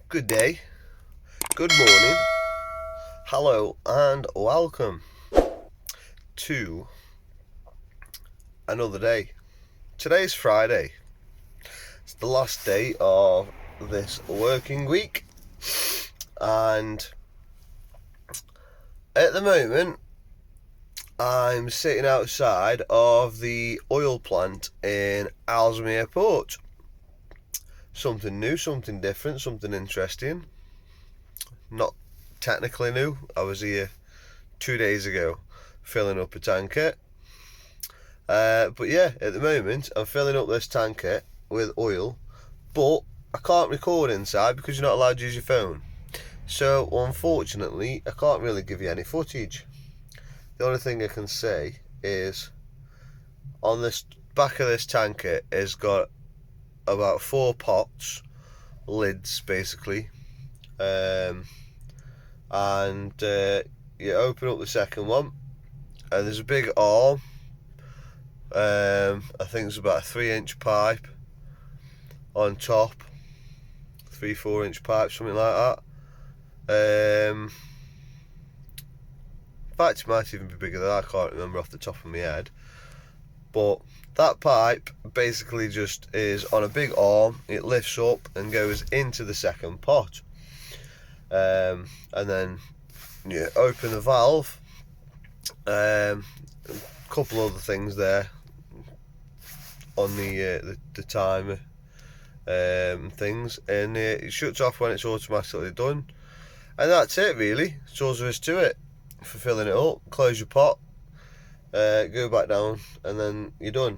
Good day, good morning, hello, and welcome to another day. Today's Friday. It's the last day of this working week, and at the moment, I'm sitting outside of the oil plant in Ellesmere Port. Something new, something different, something interesting. Not technically new. I was here 2 days ago filling up a tanker. But yeah, at the moment I'm filling up this tanker with oil, but I can't record inside because you're not allowed to use your phone. So unfortunately, I can't really give you any footage. The only thing I can say is on this back of this tanker has got about 4 pots, lids basically, and you open up the second one, and there's a big arm. I think it's about a 3-inch pipe on top, 3-4 inch pipe, something like that. In fact, it might even be bigger than that. I can't remember off the top of my head. But that pipe basically just is on a big arm. It lifts up and goes into the second pot, and then you open the valve. A couple other things there on the timer things, and it shuts off when it's automatically done, and that's it really. It's all there is to it for filling it up. Close your pot, go back down, and then you're done.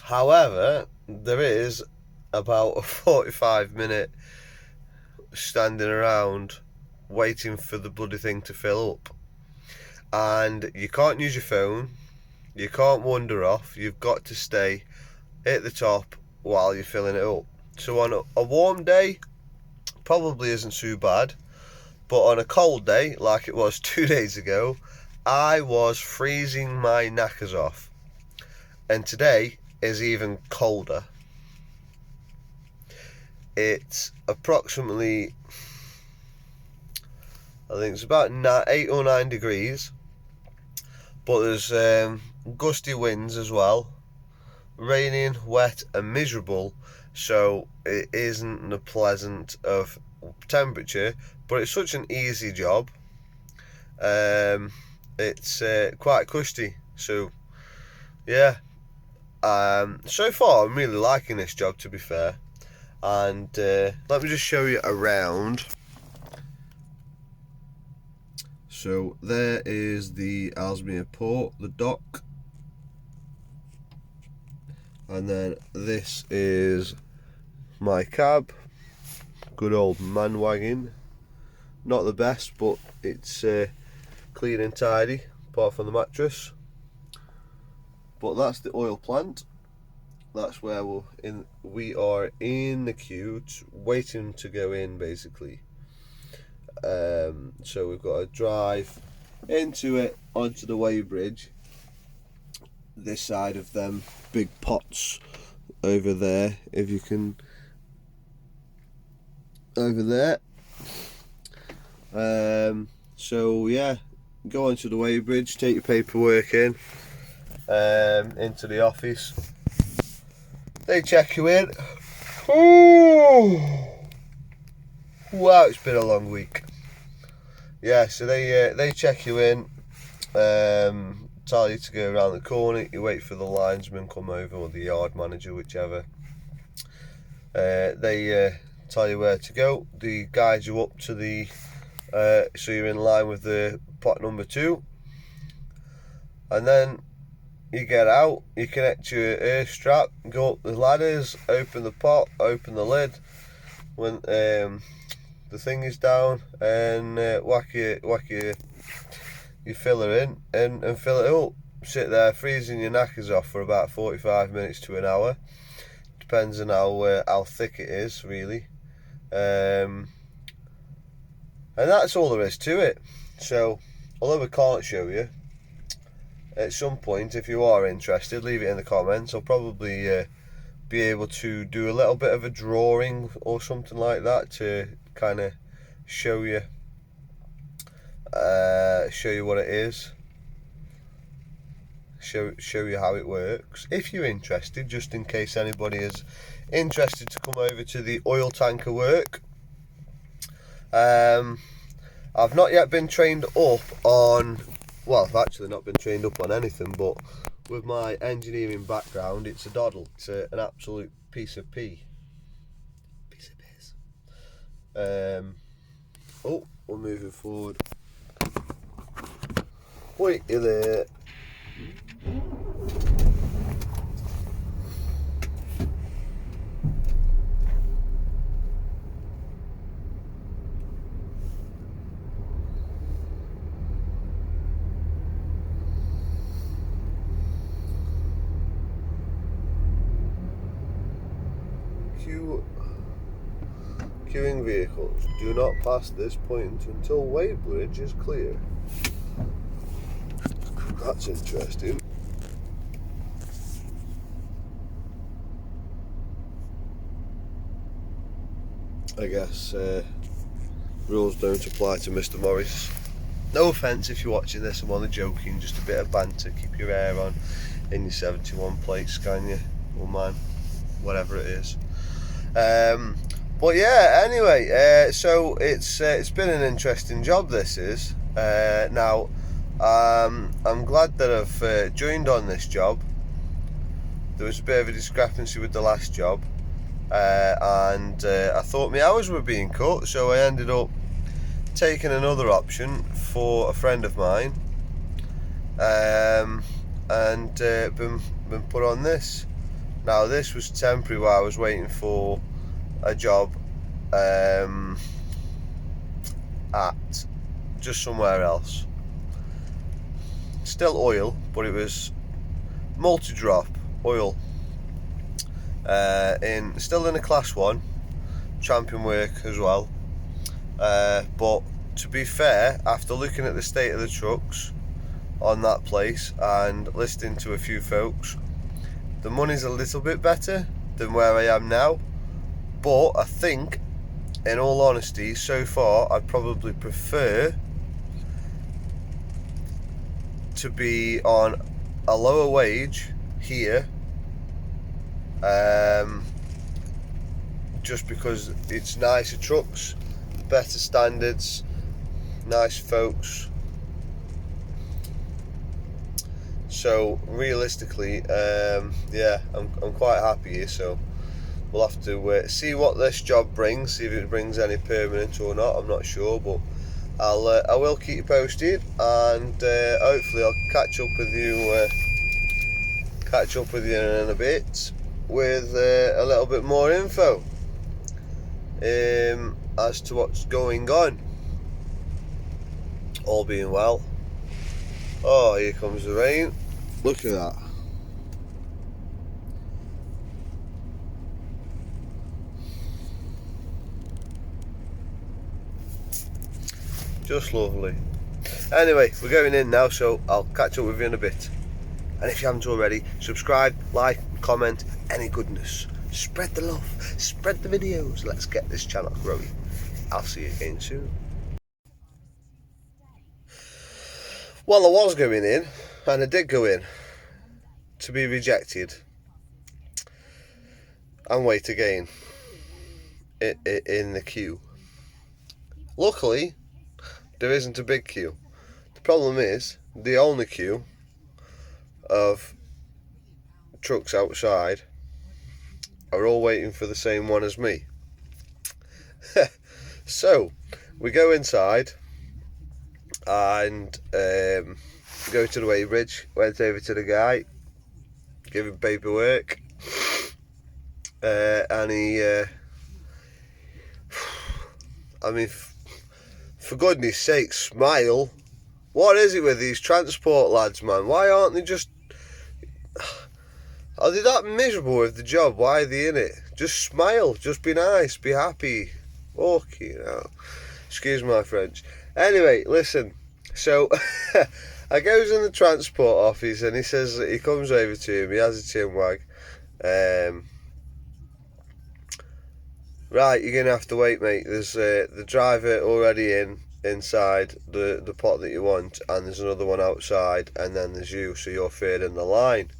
However, there is about a 45-minute standing around waiting for the bloody thing to fill up, and you can't use your phone, you can't wander off, you've got to stay at the top while you're filling it up. So on a warm day, probably isn't too bad, but on a cold day like it was 2 days ago, I was freezing my knackers off, and today is even colder. It's approximately, I think it's about 8 or 9 degrees, but there's gusty winds as well, raining, wet and miserable, so it isn't a pleasant of temperature, but it's such an easy job. It's quite cushy, so yeah. So far I'm really liking this job, to be fair, and let me just show you around. So there is the Ellesmere Port, the dock, and then this is my cab, good old man wagon. Not the best, but it's clean and tidy apart from the mattress. But that's the oil plant. That's where we are in the queue, waiting to go in basically. So we've got to drive into it onto the weighbridge, this side of them big pots over there, if you can, over there. So yeah, go onto the weighbridge, take your paperwork in, into the office. They check you in. Ooh. Wow, it's been a long week. Yeah, so they check you in, tell you to go around the corner, you wait for the linesman come over, or the yard manager, whichever. They tell you where to go, they guide you up to the, so you're in line with the pot number 2, and then you get out, you connect your air strap, go up the ladders, open the pot, open the lid, when the thing is down, and whack your filler in and fill it up. Sit there freezing your knackers off for about 45 minutes to an hour. Depends on how thick it is, really. And that's all there is to it. So, although I can't show you, at some point, if you are interested, leave it in the comments. I'll probably be able to do a little bit of a drawing or something like that to kind of show you what it is, show you how it works. If you're interested, just in case anybody is interested to come over to the oil tanker work. I've not yet been trained up on, well, I've actually not been trained up on anything, but with my engineering background, it's a doddle. It's an absolute piece of piss. Oh, we're moving forward. Wait there. Queuing vehicles. Do not pass this point until weighbridge is clear. That's interesting. I guess rules don't apply to Mr. Morris. No offence if you're watching this, I'm only joking, just a bit of banter, keep your hair on in your 71 plates, can you? Or mine, whatever it is. But yeah, anyway, so it's been an interesting job, this is. Now, I'm glad that I've joined on this job. There was a bit of a discrepancy with the last job, and I thought my hours were being cut, so I ended up taking another option for a friend of mine, and been put on this. Now, this was temporary while I was waiting for a job at just somewhere else. Still oil, but it was multi-drop oil, still in a class 1 champion work as well, but to be fair, after looking at the state of the trucks on that place and listening to a few folks, the money's a little bit better than where I am now. But I think, in all honesty, so far I'd probably prefer to be on a lower wage here, just because it's nicer trucks, better standards, nice folks. So realistically, yeah, I'm quite happy here. So we'll have to see what this job brings, see if it brings any permanent or not. I'm not sure, but I will keep you posted, and hopefully I'll catch up with you in a bit with a little bit more info as to what's going on. All being well. Oh, here comes the rain. Look at that. Just lovely. Anyway, we're going in now, so I'll catch up with you in a bit. And if you haven't already, subscribe, like, comment, any goodness. Spread the love, spread the videos. Let's get this channel growing. I'll see you again soon. Well, I was going in, and I did go in, to be rejected and wait again in the queue. Luckily, there isn't a big queue. The problem is, the only queue of trucks outside are all waiting for the same one as me. So, we go inside and go to the weighbridge. Went over to the guy, give him paperwork, and he I mean, for goodness sake, smile. What is it with these transport lads, man? Why aren't they just... Are they that miserable with the job? Why are they in it? Just smile, just be nice, be happy. Okay, now. Excuse my French. Anyway, listen. So, I goes in the transport office and he says, he comes over to him, he has a chin wag. Right, you're going to have to wait, mate. There's the driver already inside the pot that you want, and there's another one outside, and then there's you, so you're third in the line.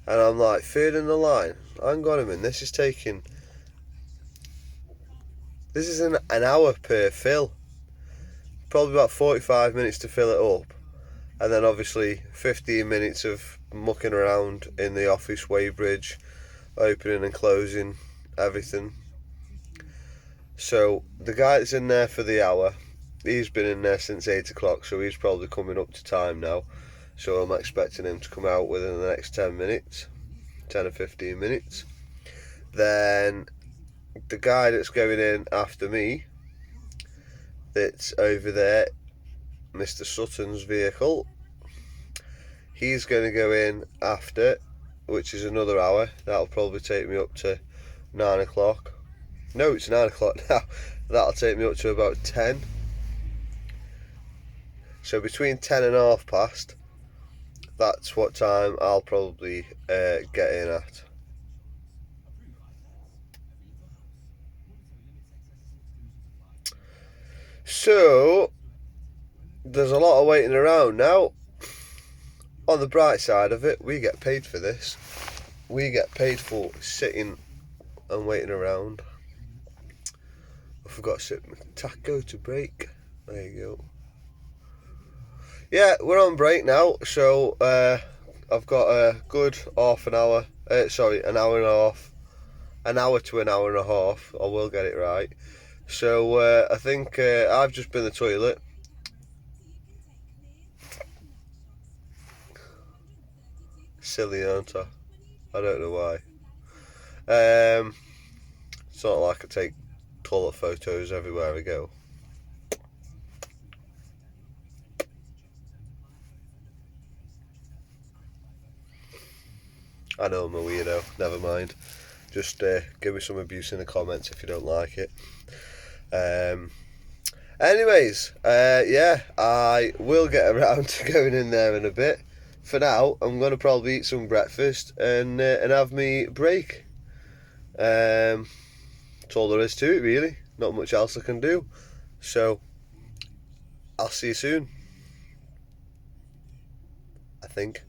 And I'm like, third in the line? Hang on a minute, this is an hour per fill. Probably about 45 minutes to fill it up. And then obviously 15 minutes of mucking around in the office weighbridge, opening and closing everything. So the guy that's in there for the hour, he's been in there since 8 o'clock, so he's probably coming up to time now. So I'm expecting him to come out within the next 10 minutes, 10 or 15 minutes. Then the guy that's going in after me, that's over there, Mr. Sutton's vehicle, he's going to go in after, which is another hour. That'll probably take me up to 9 o'clock. No, it's 9 o'clock now. That'll take me up to about 10. So between 10 and half past, that's what time I'll probably get in at. So there's a lot of waiting around now. On the bright side of it, we get paid for this. We get paid for sitting and waiting around. I forgot to set my taco to break. There you go. Yeah, we're on break now, so I've got a good half an hour. An hour and a half. An hour to an hour and a half. I will get it right. So I think I've just been to the toilet. Silly, aren't I? I don't know why. It's not like I take toilet photos everywhere I go. I know I'm a weirdo, never mind. Just give me some abuse in the comments if you don't like it. Anyways, yeah, I will get around to going in there in a bit. For now, I'm going to probably eat some breakfast and have me break. That's all there is to it, really. Not much else I can do. So, I'll see you soon. I think.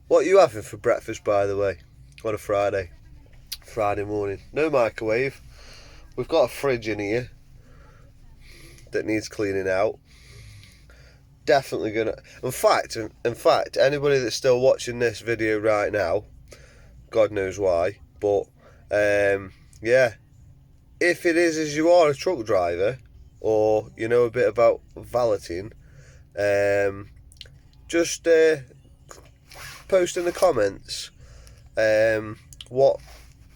What are you having for breakfast, by the way, on a Friday morning? No microwave. We've got a fridge in here that needs cleaning out. Definitely gonna. In fact, anybody that's still watching this video right now, God knows why, but yeah, if it is as you are a truck driver, or you know a bit about valeting, just post in the comments what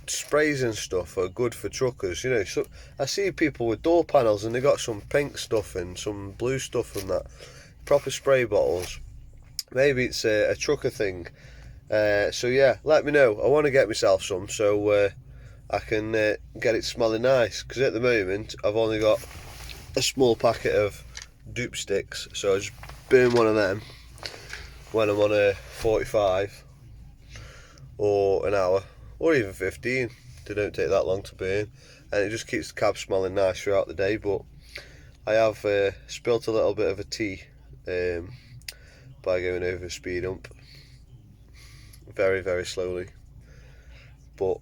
sprays and stuff are good for truckers. You know, so I see people with door panels and they got some pink stuff and some blue stuff and that, proper spray bottles. Maybe it's a trucker thing. So yeah, let me know. I want to get myself some so I can get it smelling nice, because at the moment I've only got a small packet of dupe sticks, so I just burn one of them when I'm on a 45 or an hour or even 15. They don't take that long to burn, and it just keeps the cab smelling nice throughout the day. But I have spilt a little bit of a tea by going over a speed hump very, very slowly, but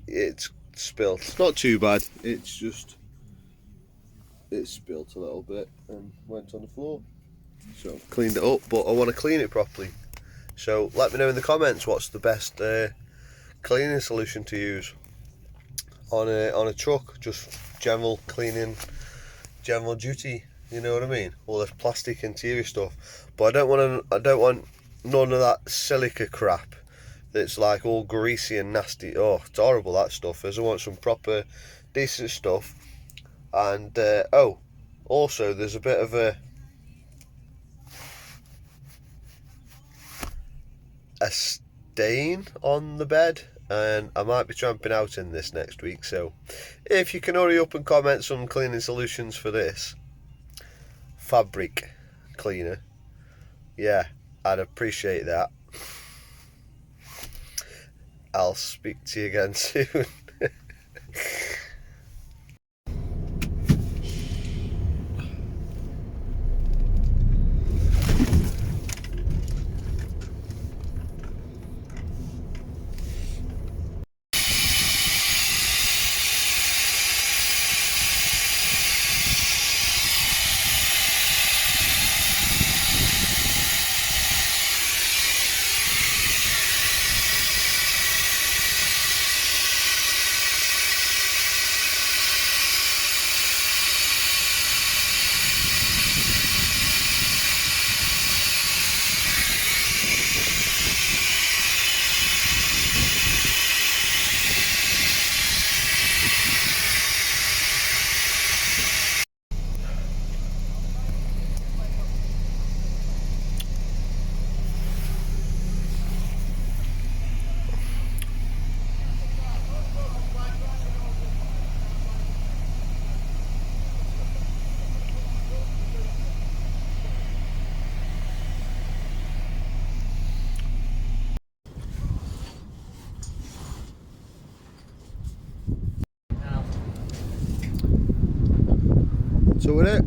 it's spilt. It's not too bad, it's just it spilt a little bit and went on the floor, so I've cleaned it up, but I want to clean it properly. So let me know in the comments what's the best cleaning solution to use on a truck. Just general cleaning, general duty, you know what I mean? All this plastic interior stuff, but I don't want none of that silica crap that's like all greasy and nasty. Oh, it's horrible, that stuff is. I want some proper decent stuff. And oh, also there's a bit of a stain on the bed, and I might be tramping out in this next week, so if you can hurry up and comment some cleaning solutions for this fabric cleaner, yeah, I'd appreciate that. I'll speak to you again soon. So with it.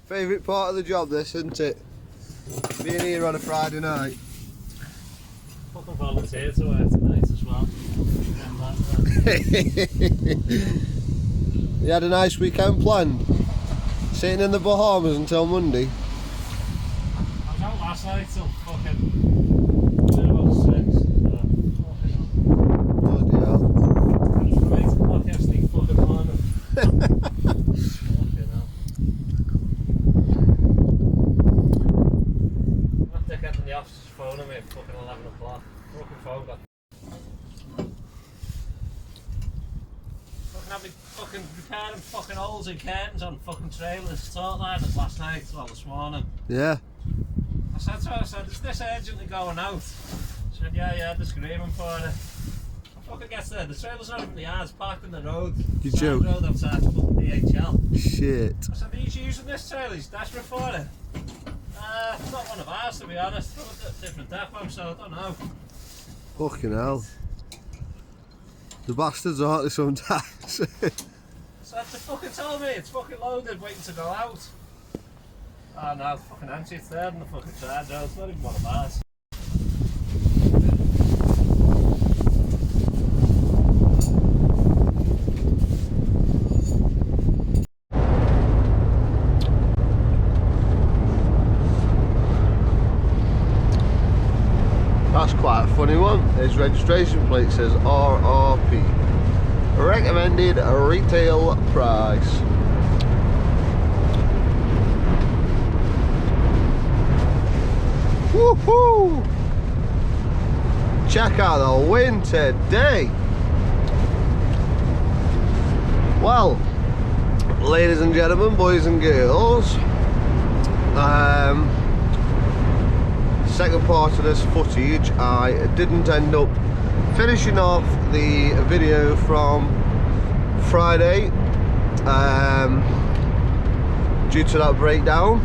Favourite part of the job, this, isn't it? Being here on a Friday night. Fucking volunteer to work tonight as well. You had a nice weekend planned? Sitting in the Bahamas until Monday? I was out last night till fucking about 6. Bloody hell. I was from 8 o'clock yesterday fucking morning. Fucking hell. That dickhead in the office is phoning me at fucking 11 o'clock. Fucking phone got I've been fucking repairing fucking holes in curtains on fucking trailers, taut liners last night, well this morning. Yeah. I said to her, is this urgently going out? She said, yeah, they're screaming for it. I fucking gets there, the trailer's not even in the yard, it's parked in the road. You Side joke? road outside fucking DHL. Shit. I said, he's using this trailer, he's desperate for it. It's not one of ours to be honest, from a different depot, so I don't know. Fucking hell. The bastards, aren't they, sometimes? So they fucking told me it's fucking loaded, waiting to go out. Oh no, it's fucking empty, it's there in the fucking side road, it's not even one of ours. That's quite a funny one. His registration plate says RRP. Recommended retail price. Woohoo! Check out the wind today. Well, ladies and gentlemen, boys and girls, second part of this footage, I didn't end up finishing off the video from Friday due to that breakdown.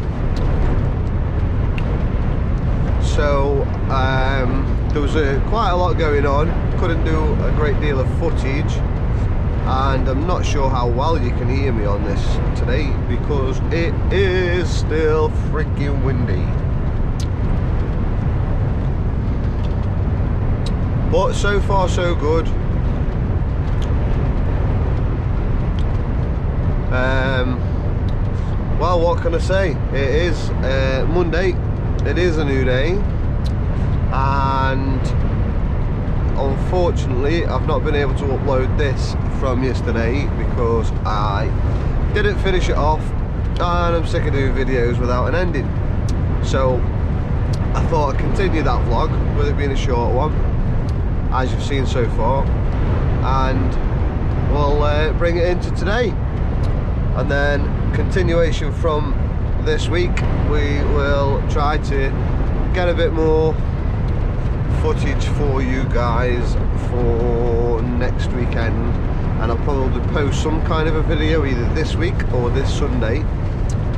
So there was quite a lot going on, couldn't do a great deal of footage, and I'm not sure how well you can hear me on this today because it is still freaking windy. But so far so good. Well, what can I say? It is Monday, it is a new day, and unfortunately I've not been able to upload this from yesterday because I didn't finish it off and I'm sick of doing videos without an ending. So I thought I'd continue that vlog with it being a short one, as you've seen so far, and we'll bring it into today. And then continuation from this week, we will try to get a bit more footage for you guys for next weekend, and I'll probably post some kind of a video either this week or this Sunday.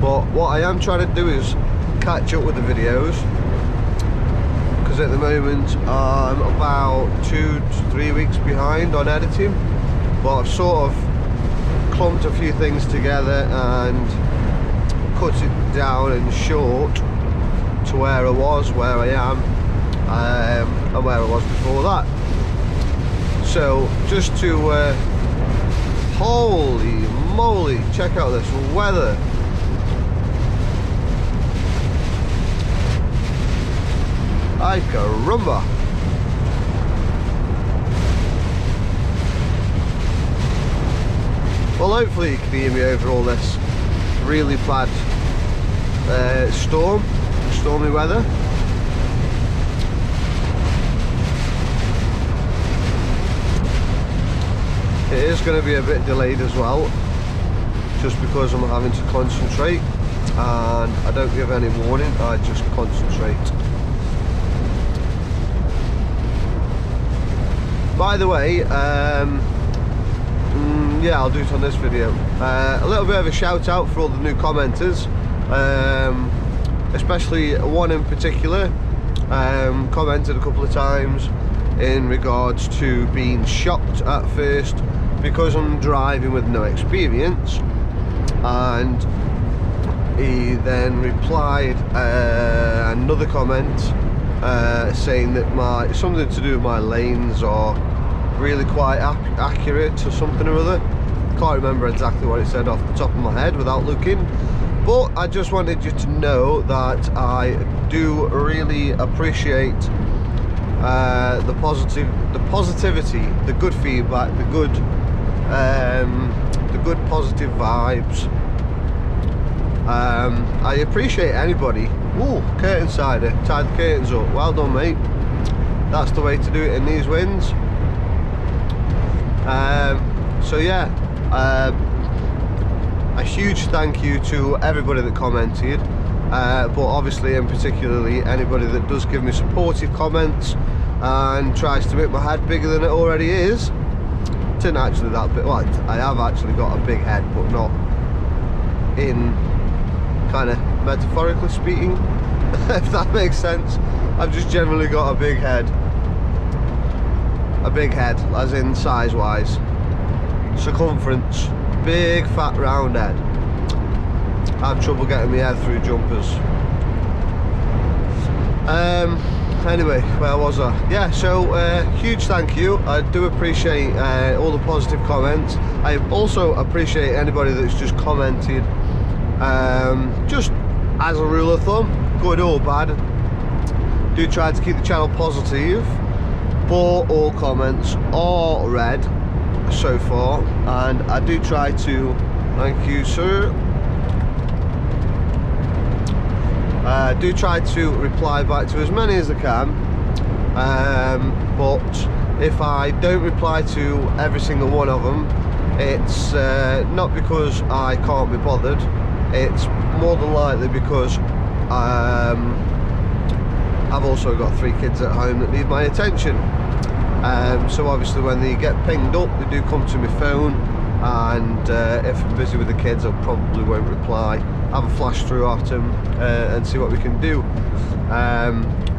But what I am trying to do is catch up with the videos, because at the moment I'm about 2 to 3 weeks behind on editing, but I've sort of clumped a few things together and cut it down and short to where I was, where I am, and where I was before that. So just to holy moly, check out this weather. Ay caramba. Well, hopefully you can hear me over all this really bad stormy weather. It is going to be a bit delayed as well, just because I'm having to concentrate, and I don't give any warning, I just concentrate. By the way, yeah, I'll do it on this video. A little bit of a shout out for all the new commenters, especially one in particular, commented a couple of times in regards to being shocked at first because I'm driving with no experience, and he then replied another comment saying that something to do with my lanes are really quite accurate or something or other. Can't remember exactly what it said off the top of my head without looking, but I just wanted you to know that I do really appreciate the positivity, the good feedback, the good positive vibes. I appreciate anybody. Ooh, curtain sider, tied the curtains up. Well done, mate. That's the way to do it in these winds. So yeah, a huge thank you to everybody that commented, but obviously and particularly anybody that does give me supportive comments and tries to make my head bigger than it already is. It isn't actually that big. Well, I have actually got a big head, but not in kind of metaphorically speaking, if that makes sense. I've just generally got a big head. A big head, as in size wise. Circumference. Big fat round head. I have trouble getting my head through jumpers. Anyway, where was I? Yeah, so huge thank you. I do appreciate all the positive comments. I also appreciate anybody that's just commented, just as a rule of thumb, good or bad. Do try to keep the channel positive, but all comments are read so far, and I do try to, thank you sir, I do try to reply back to as many as I can, but if I don't reply to every single one of them, it's not because I can't be bothered, it's more than likely because I've also got 3 kids at home that need my attention. So obviously when they get pinged up, they do come to my phone, and if I'm busy with the kids, I probably won't reply. Have a flash through at them and see what we can do.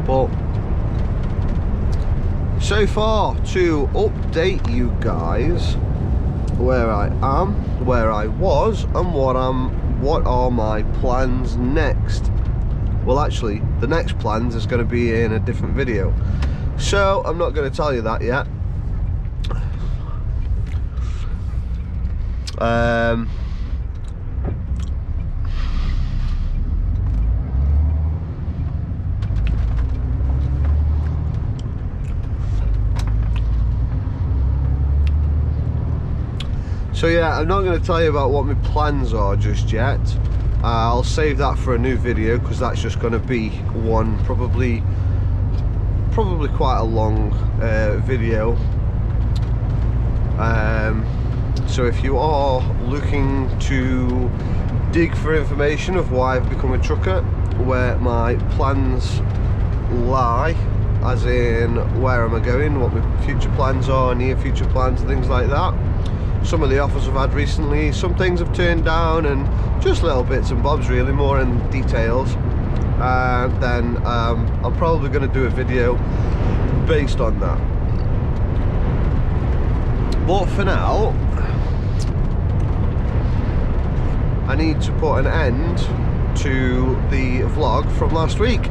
But so far, to update you guys where I am, where I was, and what are my plans next. Well, actually, the next plans is going to be in a different video, so I'm not going to tell you that yet. So yeah, I'm not going to tell you about what my plans are just yet. I'll save that for a new video, because that's just going to be one probably quite a long video. So if you are looking to dig for information of why I've become a trucker, where my plans lie, as in where am I going, what my future plans are, near future plans and things like that, some of the offers I've had recently, some things I've turned down, and just little bits and bobs really, more in details, then I'm probably going to do a video based on that. But for now, I need to put an end to the vlog from last week,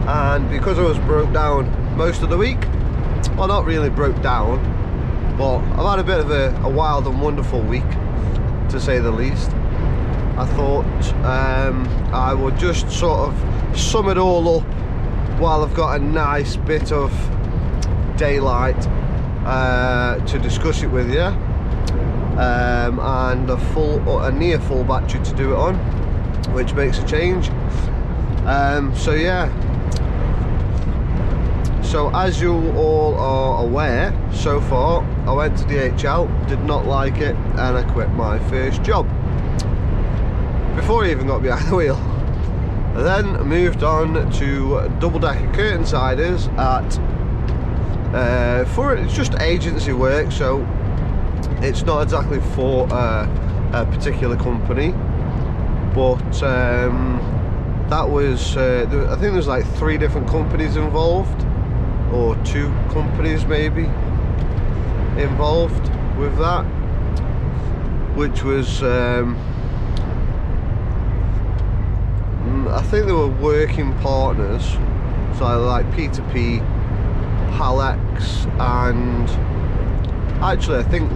and because I was broke down most of the week, well, not really broke down, but I've had a bit of a wild and wonderful week, to say the least. I thought I would just sort of sum it all up while I've got a nice bit of daylight to discuss it with you, and a near full battery to do it on, which makes a change. So yeah, so as you all are aware, so far I went to DHL, did not like it, and I quit my first job before I even got behind the wheel. I then moved on to double-decker curtain siders it's just agency work, so it's not exactly for a particular company, but that was I think there's like 3 different companies involved, or 2 companies maybe involved with that, which was I think they were working partners, so like P2P, Palex, and actually I think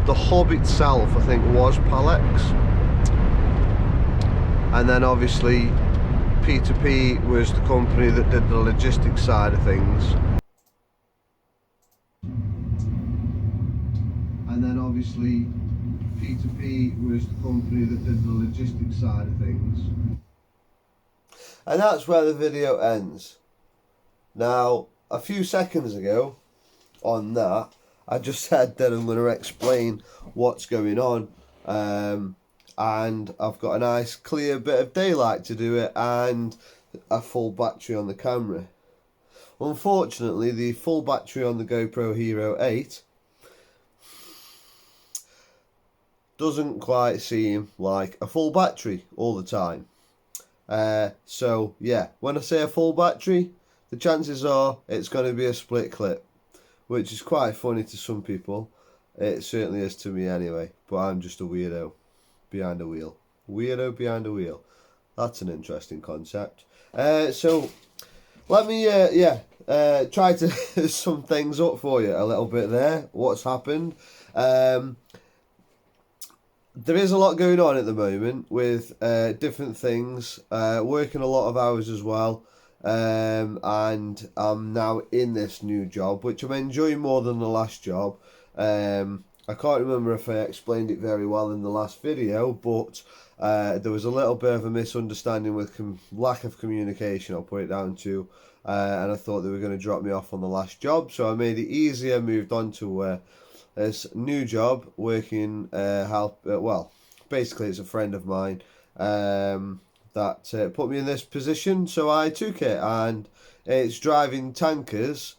the hub itself I think was Palex, and then obviously P2P was the company that did the logistics side of things, and then obviously P2P was the company that did the logistics side of things. And that's where the video ends. Now, a few seconds ago on that, I just said that I'm going to explain what's going on, and I've got a nice clear bit of daylight to do it, and a full battery on the camera. Unfortunately, the full battery on the GoPro Hero 8 doesn't quite seem like a full battery all the time. So yeah, when I say a full battery, the chances are it's going to be a split clip, which is quite funny to some people. It certainly is to me anyway, but I'm just a weirdo behind a wheel. Weirdo behind a wheel. That's an interesting concept. So let me try to sum things up for you a little bit there, what's happened. There is a lot going on at the moment with different things, working a lot of hours as well, and I'm now in this new job, which I'm enjoying more than the last job. I can't remember if I explained it very well in the last video, but there was a little bit of a misunderstanding with lack of communication, I'll put it down to, and I thought they were going to drop me off on the last job, so I made it easier, moved on to this new job working well, basically it's a friend of mine that put me in this position, so I took it, and it's driving tankers,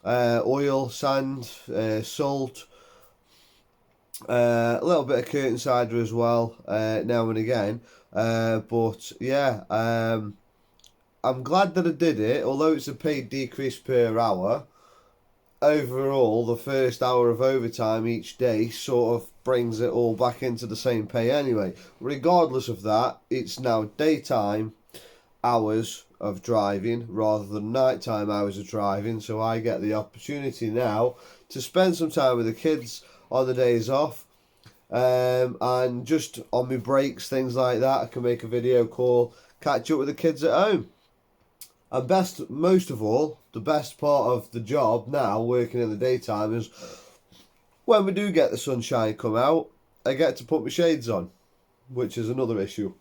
oil, sand, salt, a little bit of curtain cider as well, now and again, but yeah, I'm glad that I did it, although it's a paid decrease per hour. Overall, the first hour of overtime each day sort of brings it all back into the same pay anyway. Regardless of that, it's now daytime hours of driving rather than nighttime hours of driving, so I get the opportunity now to spend some time with the kids on the days off, and just on my breaks, things like that. I can make a video call, catch up with the kids at home. And most of all, the best part of the job now, working in the daytime, is when we do get the sunshine come out, I get to put my shades on, which is another issue.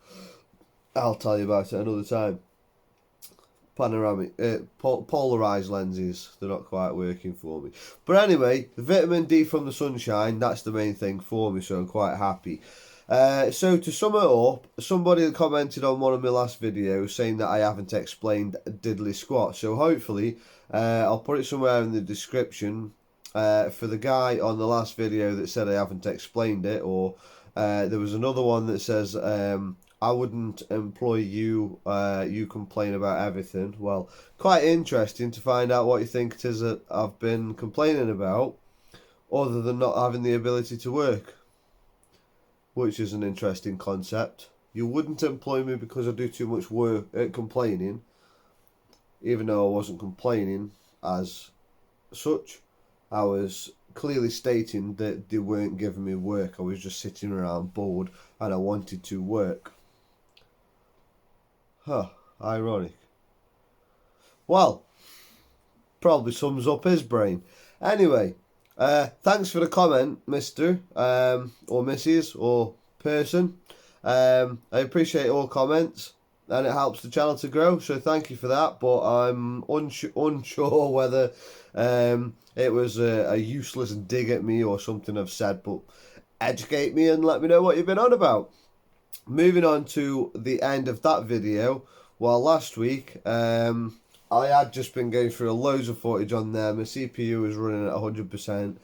I'll tell you about it another time. Panoramic, polarized lenses, they're not quite working for me. But anyway, the vitamin D from the sunshine, that's the main thing for me, so I'm quite happy. So to sum it up, somebody commented on one of my last videos saying that I haven't explained diddly squat. So hopefully, I'll put it somewhere in the description for the guy on the last video that said I haven't explained it, or there was another one that says I wouldn't employ you, you complain about everything. Well, quite interesting to find out what you think it is that I've been complaining about, other than not having the ability to work, which is an interesting concept. You wouldn't employ me because I do too much work, complaining, even though I wasn't complaining as such. I was clearly stating that they weren't giving me work. I was just sitting around bored and I wanted to work. Huh, ironic. Well, probably sums up his brain. Anyway, thanks for the comment, Mr. Or Mrs. or person. I appreciate all comments and it helps the channel to grow, so thank you for that. But I'm unsure whether it was a useless dig at me or something I've said, but educate me and let me know what you've been on about. Moving on to the end of that video, well, last week I had just been going through loads of footage on there. My CPU was running at 100%.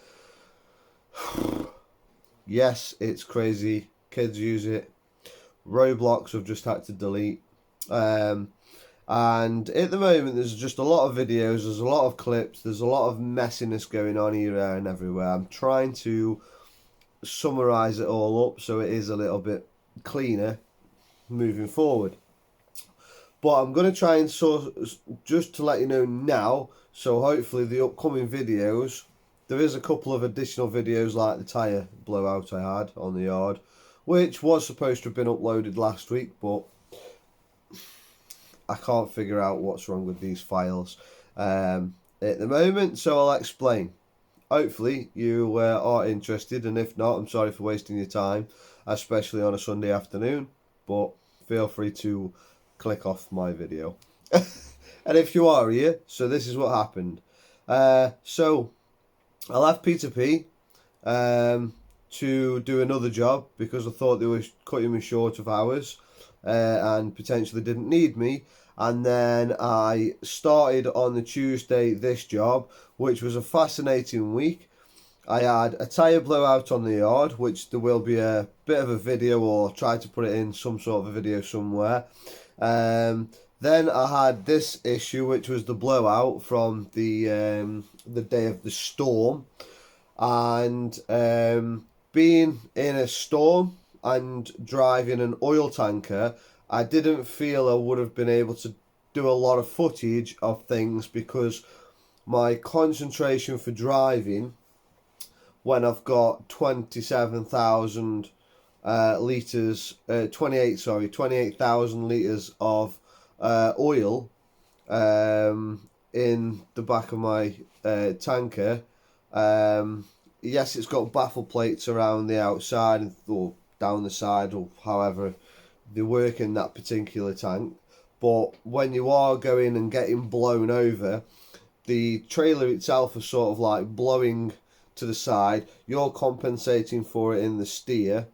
Yes, it's crazy. Kids use it. Roblox I've just had to delete. And at the moment there's just a lot of videos, there's a lot of clips, there's a lot of messiness going on here, there and everywhere. I'm trying to summarise it all up so it is a little bit cleaner moving forward. But I'm going to try and just to let you know now, so hopefully the upcoming videos, there is a couple of additional videos like the tyre blowout I had on the yard, which was supposed to have been uploaded last week, but I can't figure out what's wrong with these files at the moment, so I'll explain. Hopefully you are interested, and if not, I'm sorry for wasting your time, especially on a Sunday afternoon, but feel free to click off my video. And if you are here, so this is what happened. So I left P2P to do another job because I thought they were cutting me short of hours and potentially didn't need me. And then I started on the Tuesday this job, which was a fascinating week. I had a tyre blowout on the yard, which there will be a bit of a video, or try to put it in some sort of a video somewhere. Then I had this issue, which was the blowout from the day of the storm. And being in a storm and driving an oil tanker, I didn't feel I would have been able to do a lot of footage of things because my concentration for driving, when I've got 27,000 litres, 28,000 litres of oil in the back of my tanker. Yes, it's got baffle plates around the outside or down the side, or however they work in that particular tank. But when you are going and getting blown over, the trailer itself is sort of like blowing to the side. You're compensating for it in the steer,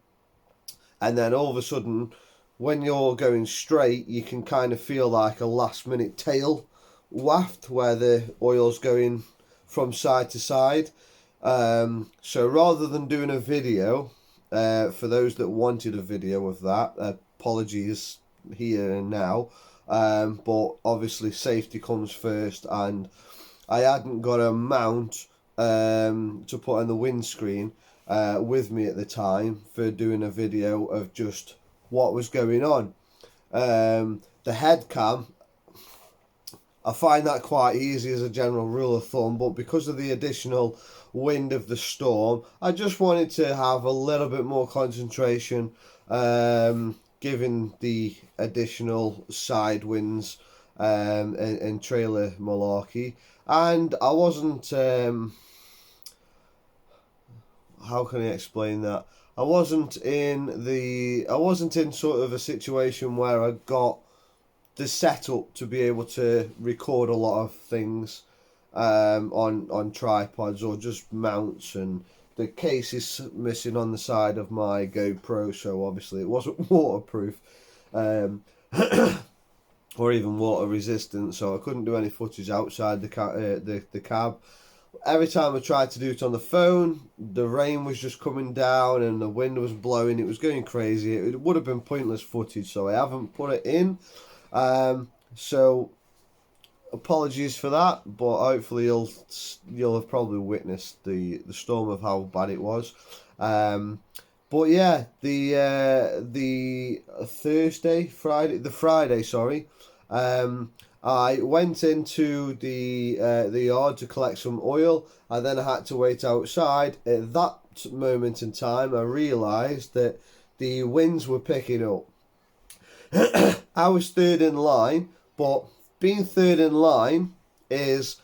and then all of a sudden, when you're going straight, you can kind of feel like a last minute tail waft where the oil's going from side to side. So rather than doing a video, for those that wanted a video of that, apologies here and now, but obviously safety comes first, and I hadn't got a mount to put on the windscreen with me at the time for doing a video of just what was going on. The head cam, I find that quite easy as a general rule of thumb, but because of the additional wind of the storm, I just wanted to have a little bit more concentration, given the additional side winds and trailer malarkey. And I wasn't, how can I explain that? I wasn't in sort of a situation where I got the setup to be able to record a lot of things on tripods or just mounts, and the case is missing on the side of my GoPro, so obviously it wasn't waterproof um, or even water resistant, so I couldn't do any footage outside the cab. Every time I tried to do it on the phone, the rain was just coming down and the wind was blowing. It was going crazy. It would have been pointless footage, so I haven't put it in. So apologies for that, but hopefully you'll have probably witnessed the storm of how bad it was. But yeah, the Friday, sorry. I went into the yard to collect some oil. I then had to wait outside. At that moment in time, I realised that the winds were picking up. I was third in line, but being third in line is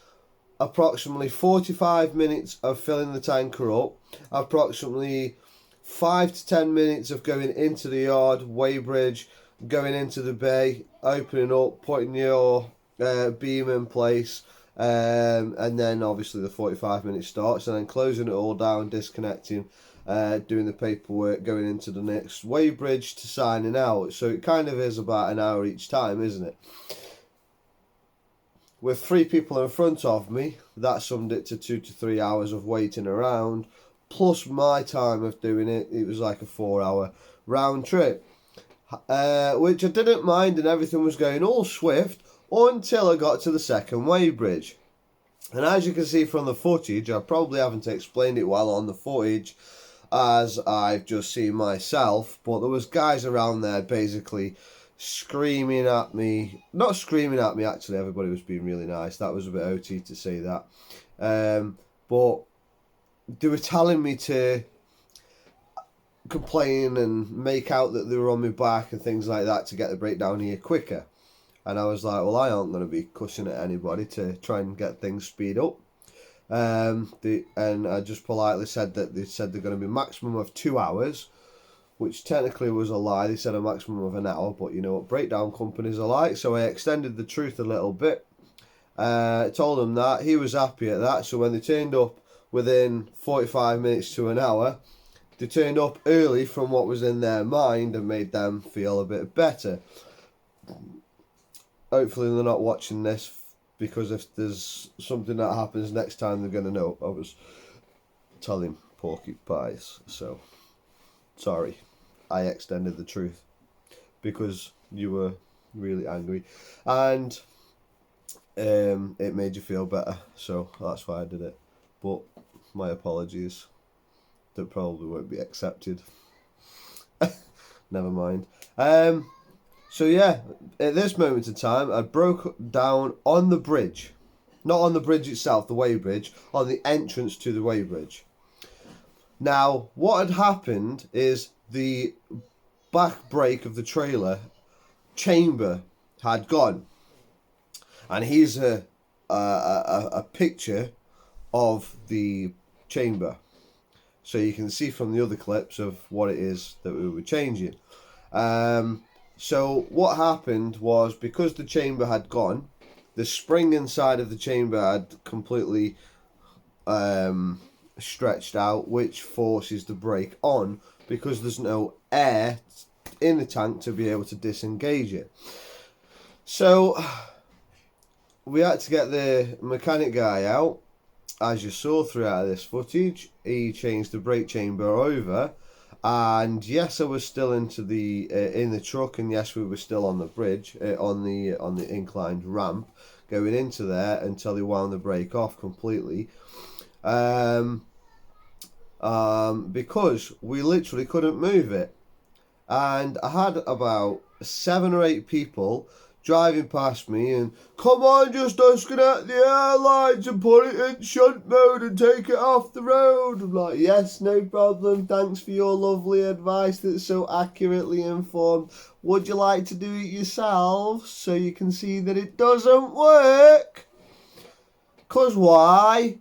approximately 45 minutes of filling the tanker up, approximately 5 to 10 minutes of going into the yard, weighbridge, going into the bay, opening up, putting your beam in place, and then obviously the 45 minute starts, and then closing it all down, disconnecting, doing the paperwork, going into the next weighbridge to signing out. So it kind of is about an hour each time, isn't it? With 3 people in front of me, that summed it to 2 to 3 hours of waiting around, plus my time of doing it. It was like a 4-hour round trip, which I didn't mind, and everything was going all swift until I got to the second weighbridge. And as you can see from the footage, I probably haven't explained it well on the footage, as I've just seen myself, but there was guys around there basically screaming at me. Not screaming at me, actually, everybody was being really nice. That was a bit OT to say that. But they were telling me to complain and make out that they were on my back and things like that to get the breakdown here quicker. And I was like, well, I aren't going to be cussing at anybody to try and get things speed up. And I just politely said that they said they're going to be maximum of 2 hours, which technically was a lie. They said a maximum of an hour, but you know what breakdown companies are like. So I extended the truth a little bit. Told him that. He was happy at that. So when they turned up within 45 minutes to an hour, they turned up early from what was in their mind and made them feel a bit better. Hopefully they're not watching this, because if there's something that happens next time, they're going to know I was telling porcupines. So, sorry, I extended the truth because you were really angry, and it made you feel better, so that's why I did it. But my apologies, that probably won't be accepted. Never mind. So yeah, at this moment in time, I broke down on the bridge. Not on the bridge itself, the weighbridge, on the entrance to the weighbridge. Now, what had happened is the back brake of the trailer chamber had gone. And here's a picture of the chamber. So you can see from the other clips of what it is that we were changing. So what happened was, because the chamber had gone, the spring inside of the chamber had completely stretched out, which forces the brake on because there's no air in the tank to be able to disengage it. So we had to get the mechanic guy out. As you saw throughout this footage, he changed the brake chamber over. And yes, I was still in the truck, and yes, we were still on the bridge, on the inclined ramp, going into there until he wound the brake off completely, because we literally couldn't move it. And I had about 7 or 8 people driving past me and, come on, just disconnect the airlines and put it in shunt mode and take it off the road. I'm like, yes, no problem, thanks for your lovely advice that's so accurately informed. Would you like to do it yourself so you can see that it doesn't work? 'Cause why?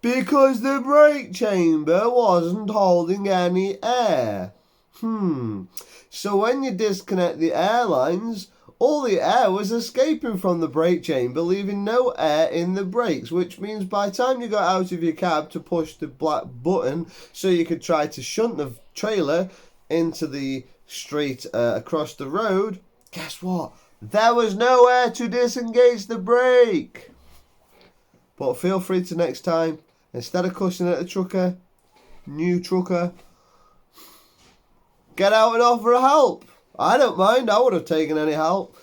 Because the brake chamber wasn't holding any air. So when you disconnect the air lines, all the air was escaping from the brake chamber, leaving no air in the brakes, which means by the time you got out of your cab to push the black button so you could try to shunt the trailer into the street across the road, guess what? There was no air to disengage the brake. But feel free to next time, instead of cussing at the trucker, new trucker, get out and offer help. I don't mind, I would have taken any help.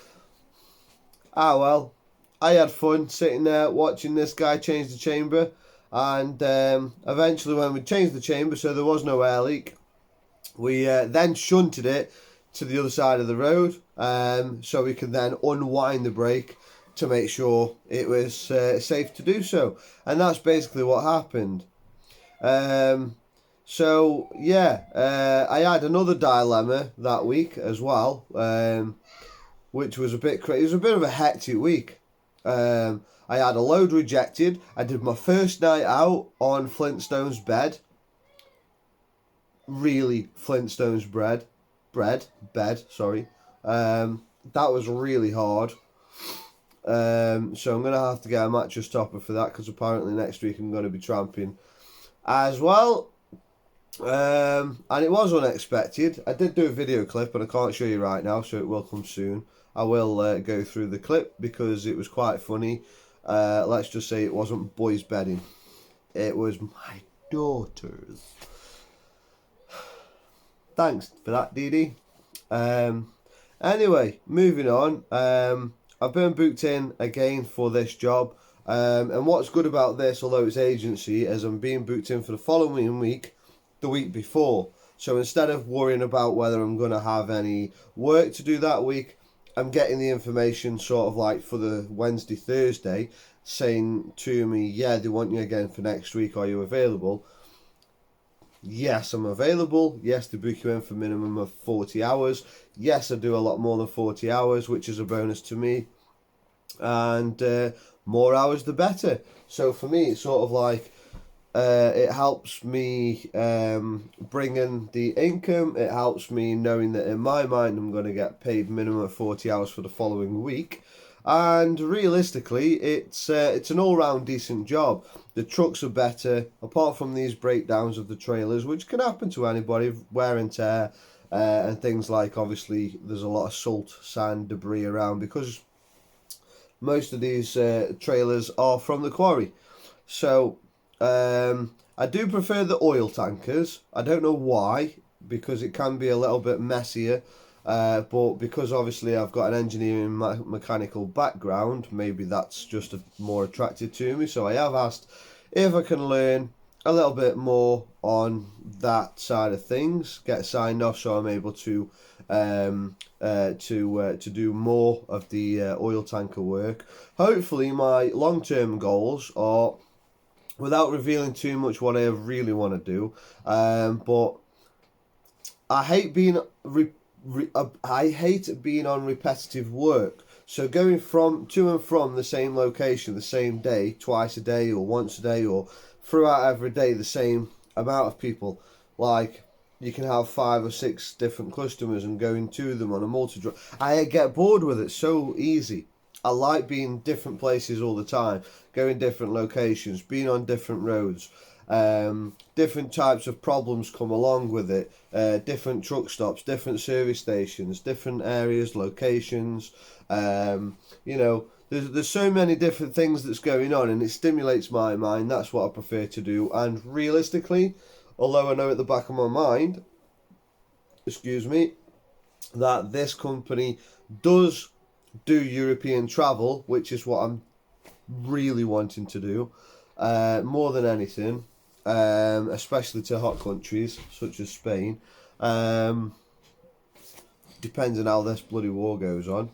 Ah well, I had fun sitting there watching this guy change the chamber, and eventually when we changed the chamber so there was no air leak, we then shunted it to the other side of the road, so we could then unwind the brake to make sure it was safe to do so. And that's basically what happened. So yeah, I had another dilemma that week as well, which was a bit crazy. It was a bit of a hectic week. I had a load rejected. I did my first night out on Flintstone's bed. Really, Flintstone's bed. Sorry. That was really hard. So I'm gonna have to get a mattress topper for that, because apparently next week I'm going to be tramping as well. And it was unexpected. I did do a video clip and I can't show you right now, so it will come soon. I will go through the clip because it was quite funny. Let's just say it wasn't boys bedding, it was my daughter's. Thanks for that, Dee Dee. Anyway, moving on. I've been booked in again for this job. And what's good about this, although it's agency, is I'm being booked in for the following week, the week before. So instead of worrying about whether I'm going to have any work to do that week, I'm getting the information sort of like for the Wednesday, Thursday, saying to me, yeah, they want you again for next week. Are you available? Yes, I'm available. Yes, they book you in for a minimum of 40 hours. Yes, I do a lot more than 40 hours, which is a bonus to me. And more hours, the better. So for me, it's sort of like it helps me bring in the income. It helps me knowing that in my mind I'm going to get paid minimum of 40 hours for the following week. And realistically, it's an all-round decent job. The trucks are better, apart from these breakdowns of the trailers, which can happen to anybody, wear and tear, and things like, obviously, there's a lot of salt, sand, debris around, because most of these trailers are from the quarry. So, I do prefer the oil tankers. I don't know why, because it can be a little bit messier. But because obviously I've got an engineering mechanical background, maybe that's just more attractive to me. So I have asked if I can learn a little bit more on that side of things, get signed off, so I'm able to do more of the oil tanker work. Hopefully, my long-term goals are, without revealing too much what I really want to do, but I hate being I hate being on repetitive work. So going to and from the same location the same day, twice a day or once a day or throughout every day, the same amount of people. Like, you can have 5 or 6 different customers and going to them on a multi-drop. I get bored with it so easy. I like being different places all the time, going different locations, being on different roads. Different types of problems come along with it, different truck stops, different service stations, different areas, locations, you know, there's so many different things that's going on, and it stimulates my mind. That's what I prefer to do. And realistically, although I know at the back of my mind, excuse me, that this company does do European travel, which is what I'm really wanting to do, more than anything. Especially to hot countries such as Spain. Depends on how this bloody war goes on.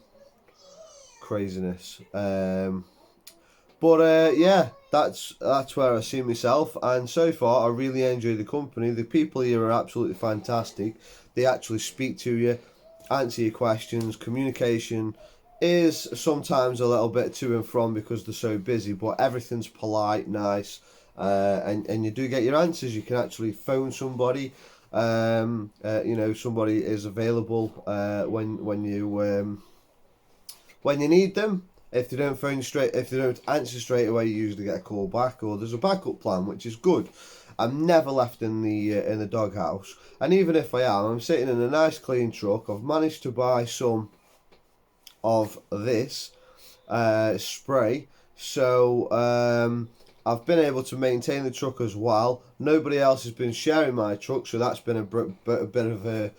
Craziness. But yeah, that's where I see myself, and so far I really enjoy the company. The people here are absolutely fantastic. They actually speak to you, answer your questions. Communication is sometimes a little bit to and from because they're so busy, but everything's polite, nice, and you do get your answers. You can actually phone somebody. You know, somebody is available when you need them. If they don't if they don't answer straight away, you usually get a call back, or there's a backup plan, which is good. I'm never left in the doghouse, and even if I am, I'm sitting in a nice clean truck. I've managed to buy some of this spray, so I've been able to maintain the truck as well. Nobody else has been sharing my truck, so that's been a bit of a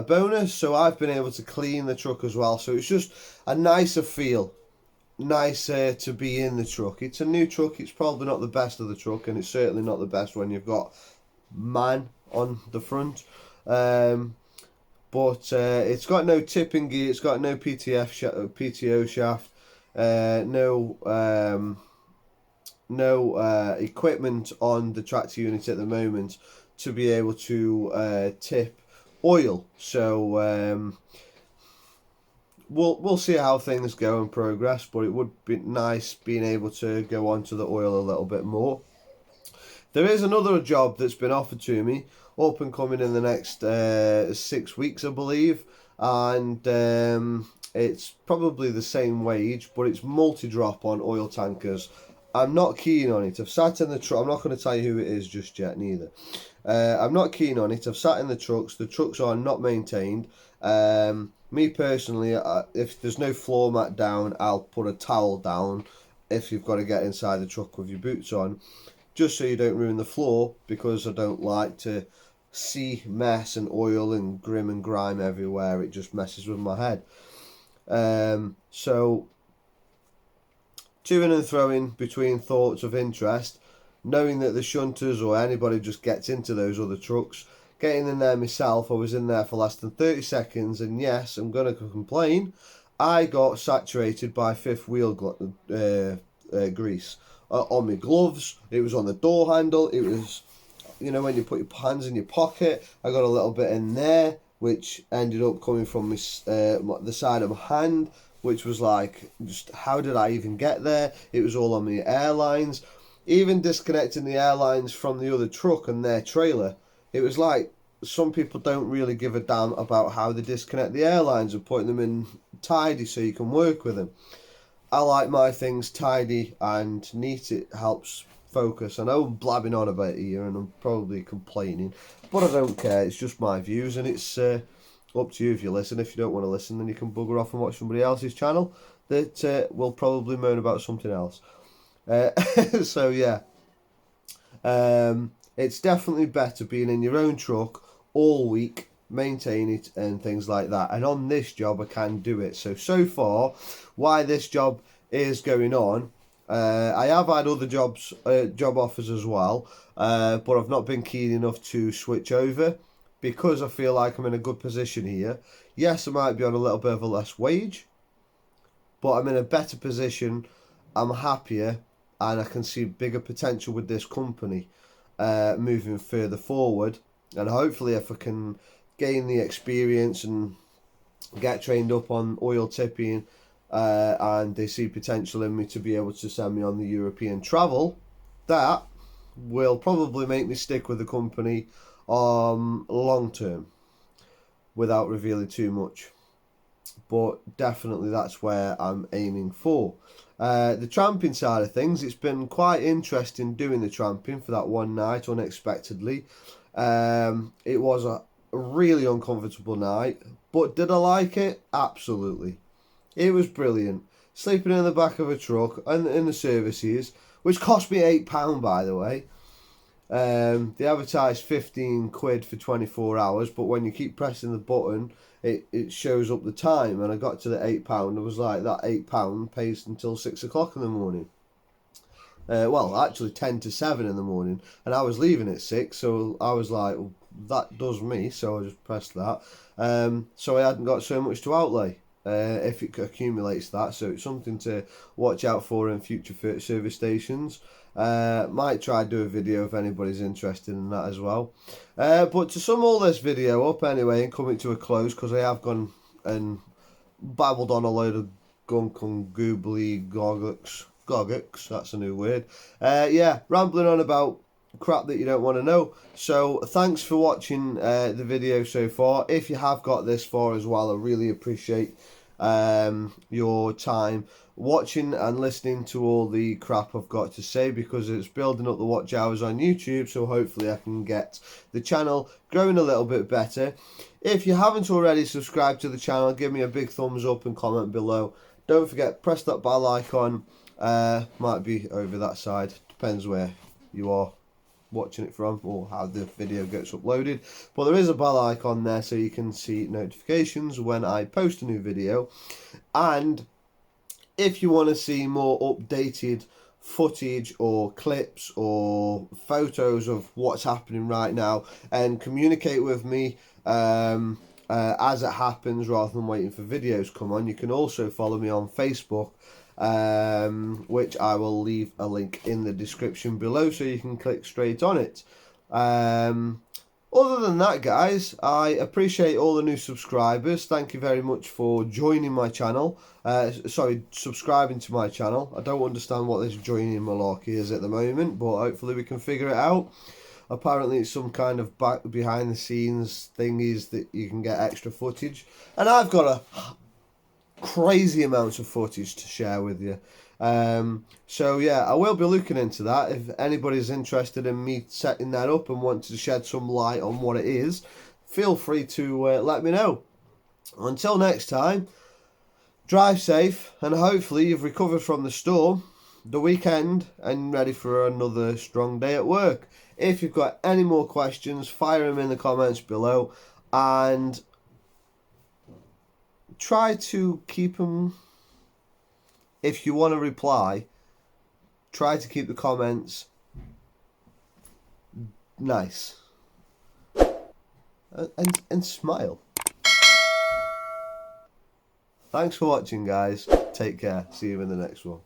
bonus. So I've been able to clean the truck as well, so it's just a nicer feel, nicer to be in the truck. It's a new truck. It's probably not the best of the truck, and it's certainly not the best when you've got man on the front. But it's got no tipping gear. It's got no PTO shaft. No equipment on the tractor unit at the moment to be able to tip oil. So we'll see how things go and progress. But it would be nice being able to go onto the oil a little bit more. There is another job that's been offered to me, up and coming in the next 6 weeks, I believe, and it's probably the same wage, but it's multi-drop on oil tankers. I'm not keen on it. I've sat in the truck. I'm not going to tell you who it is just yet, neither. I'm not keen on it. I've sat in the trucks. The trucks are not maintained. Me personally, if there's no floor mat down, I'll put a towel down if you've got to get inside the truck with your boots on, just so you don't ruin the floor, because I don't like to see mess and oil and grim and grime everywhere. It just messes with my head. So toing and throwing between thoughts of interest, knowing that the shunters or anybody just gets into those other trucks. Getting in there myself, I was in there for less than 30 seconds, and yes, I'm going to complain, I got saturated by fifth wheel grease on my gloves. It was on the door handle. It was, you know, when you put your hands in your pocket, I got a little bit in there, which ended up coming from my, the side of my hand, which was like, just how did I even get there? It was all on the airlines. Even disconnecting the airlines from the other truck and their trailer, it was like some people don't really give a damn about how they disconnect the airlines and putting them in tidy so you can work with them. I like my things tidy and neat. It helps focus. I know I'm blabbing on about it here and I'm probably complaining, but I don't care. It's just my views, and it's up to you if you listen. If you don't want to listen, then you can bugger off and watch somebody else's channel that will probably moan about something else. So yeah, it's definitely better being in your own truck all week, maintain it and things like that. And on this job, I can do it. So far, why this job is going on, I have had other job offers as well, but I've not been keen enough to switch over because I feel like I'm in a good position here. Yes, I might be on a little bit of a less wage, but I'm in a better position. I'm happier, and I can see bigger potential with this company moving further forward. And hopefully, if I can gain the experience and get trained up on oil tipping, and they see potential in me to be able to send me on the European travel, that will probably make me stick with the company long term without revealing too much. But definitely that's where I'm aiming for. The tramping side of things, it's been quite interesting doing the tramping for that one night unexpectedly. It was a really uncomfortable night, but did I like it? Absolutely. It was brilliant. Sleeping in the back of a truck and in the services, which cost me £8 by the way. They advertised £15 for 24 hours, but when you keep pressing the button, it shows up the time, and I got to the £8. I was like, that £8 pays until 6 o'clock in the morning. Well, actually 10 to 7 in the morning, and I was leaving at 6, so I was like, well, that does me, so I just pressed that. So I hadn't got so much to outlay. If it accumulates that, so it's something to watch out for in future service stations. Might try do a video if anybody's interested in that as well. But to sum all this video up anyway and coming to a close, because I have gone and babbled on a load of gunk and googly Goggocks, that's a new word. Yeah, rambling on about crap that you don't want to know. So thanks for watching the video so far. If you have got this far as well, I really appreciate your time watching and listening to all the crap I've got to say, because it's building up the watch hours on YouTube, so hopefully I can get the channel growing a little bit better. If you haven't already subscribed to the channel, give me a big thumbs up and comment below. Don't forget, press that bell icon. Might be over that side, depends where you are watching it from or how the video gets uploaded, but there is a bell icon there so you can see notifications when I post a new video. And if you want to see more updated footage or clips or photos of what's happening right now and communicate with me as it happens rather than waiting for videos to come on, you can also follow me on Facebook, which I will leave a link in the description below so you can click straight on it. Other than that, guys, I appreciate all the new subscribers. Thank you very much for joining my channel. Sorry, subscribing to my channel. I don't understand what this joining malarkey is at the moment, but hopefully we can figure it out. Apparently it's some kind of behind the scenes thingies that you can get extra footage. And I've got a crazy amounts of footage to share with you. So yeah, I will be looking into that. If anybody's interested in me setting that up and want to shed some light on what it is, feel free to let me know. Until next time, drive safe, and hopefully you've recovered from the storm, the weekend, and ready for another strong day at work. If you've got any more questions, fire them in the comments below, and try to keep them, if you want to reply, try to keep the comments nice. And smile. Thanks for watching, guys. Take care. See you in the next one.